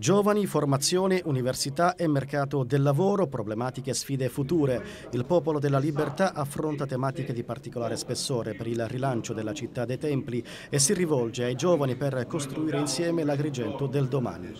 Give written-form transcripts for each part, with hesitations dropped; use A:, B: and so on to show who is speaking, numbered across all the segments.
A: Giovani, formazione, università e mercato del lavoro, problematiche e sfide future. Il Popolo della Libertà affronta tematiche di particolare spessore per il rilancio della città dei templi e si rivolge ai giovani per costruire insieme l'Agrigento del domani.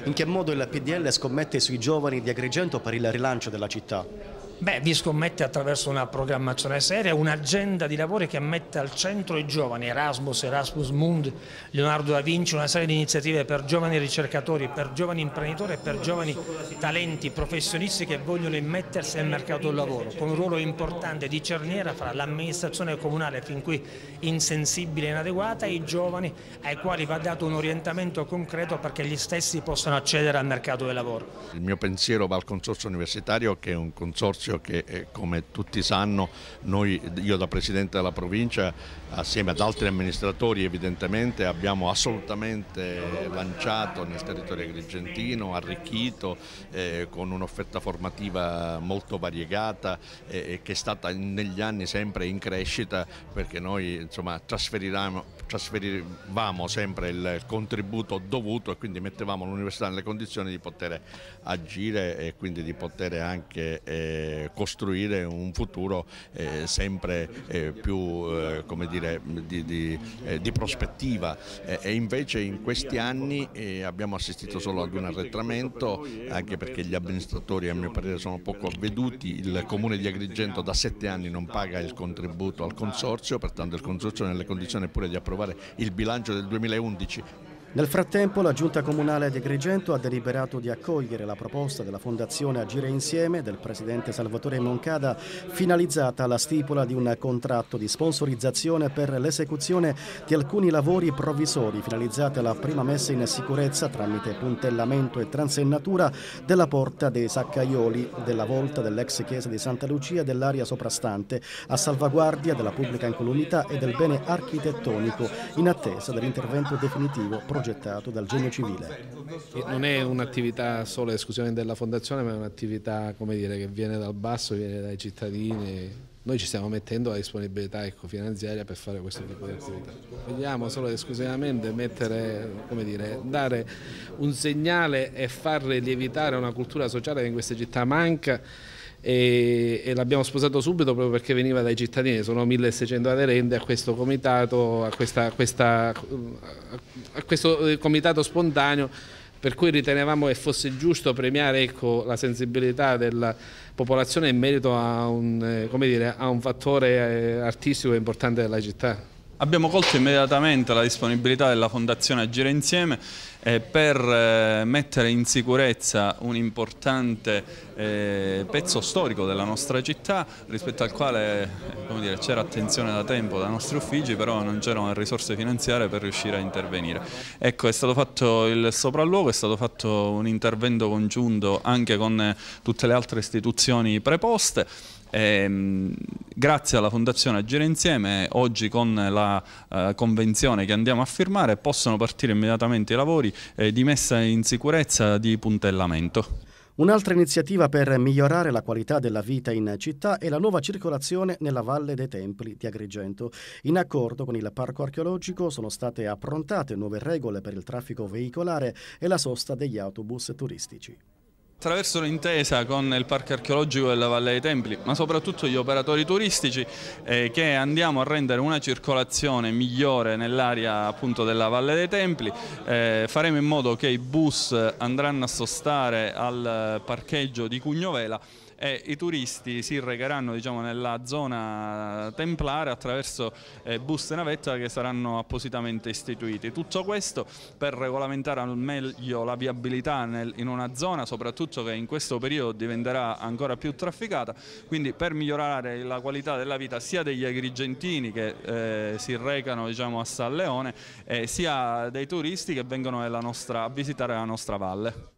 A: In che modo il PDL scommette sui giovani di Agrigento per il rilancio della città?
B: Vi scommette attraverso una programmazione seria, un'agenda di lavori che mette al centro i giovani, Erasmus Mund, Leonardo da Vinci, una serie di iniziative per giovani ricercatori, per giovani imprenditori e per giovani talenti, professionisti che vogliono immettersi nel mercato del lavoro, con un ruolo importante di cerniera fra l'amministrazione comunale fin qui insensibile e inadeguata e i giovani ai quali va dato un orientamento concreto perché gli stessi possano accedere al mercato del lavoro.
C: Il mio pensiero va al consorzio universitario, che è un consorzio che, come tutti sanno, io da Presidente della provincia assieme ad altri amministratori evidentemente abbiamo assolutamente lanciato nel territorio agrigentino, arricchito con un'offerta formativa molto variegata che è stata negli anni sempre in crescita, perché noi trasferivamo sempre il contributo dovuto e quindi mettevamo l'università nelle condizioni di poter agire e quindi di poter anche costruire un futuro sempre più come dire, di prospettiva, e invece in questi anni abbiamo assistito solo ad un arretramento, anche perché gli amministratori a mio parere sono poco avveduti. Il Comune di Agrigento da 7 anni non paga il contributo al consorzio, pertanto il consorzio è nelle condizioni pure di approvare il bilancio del 2011.
A: Nel frattempo la Giunta Comunale di Agrigento ha deliberato di accogliere la proposta della Fondazione Agire Insieme del Presidente Salvatore Moncada, finalizzata alla stipula di un contratto di sponsorizzazione per l'esecuzione di alcuni lavori provvisori finalizzati alla prima messa in sicurezza tramite puntellamento e transennatura della Porta dei Saccaioli, della volta dell'ex chiesa di Santa Lucia e dell'area soprastante, a salvaguardia della pubblica incolumità e del bene architettonico, in attesa dell'intervento definitivo progettato dal Genio Civile.
D: Non è un'attività solo e esclusivamente della Fondazione, ma è un'attività, come dire, che viene dal basso, viene dai cittadini. Noi ci stiamo mettendo la disponibilità finanziaria per fare questo tipo di attività. Vogliamo solo ed esclusivamente dare un segnale e far lievitare una cultura sociale che in queste città manca, e l'abbiamo sposato subito proprio perché veniva dai cittadini. Sono 1600 aderenti a questo comitato, a questo comitato spontaneo, per cui ritenevamo che fosse giusto premiare la sensibilità della popolazione in merito a un fattore artistico importante della città.
E: Abbiamo colto immediatamente la disponibilità della Fondazione Agire Insieme per mettere in sicurezza un importante pezzo storico della nostra città, rispetto al quale c'era attenzione da tempo dai nostri uffici, però non c'erano risorse finanziarie per riuscire a intervenire. Ecco, è stato fatto il sopralluogo, è stato fatto un intervento congiunto anche con tutte le altre istituzioni preposte. Grazie alla Fondazione Agire Insieme, oggi con la convenzione che andiamo a firmare possono partire immediatamente i lavori di messa in sicurezza, di puntellamento.
A: Un'altra iniziativa per migliorare la qualità della vita in città è la nuova circolazione nella Valle dei Templi di Agrigento. In accordo con il Parco Archeologico sono state approntate nuove regole per il traffico veicolare e la sosta degli autobus turistici.
E: Attraverso l'intesa con il Parco Archeologico della Valle dei Templi, ma soprattutto gli operatori turistici, che andiamo a rendere una circolazione migliore nell'area appunto della Valle dei Templi, faremo in modo che i bus andranno a sostare al parcheggio di Cugnovela e i turisti si recheranno nella zona templare attraverso bus e navetta che saranno appositamente istituiti. Tutto questo per regolamentare al meglio la viabilità in una zona, soprattutto che in questo periodo diventerà ancora più trafficata, quindi per migliorare la qualità della vita sia degli agrigentini che si recano a San Leone, sia dei turisti che vengono a visitare la nostra valle.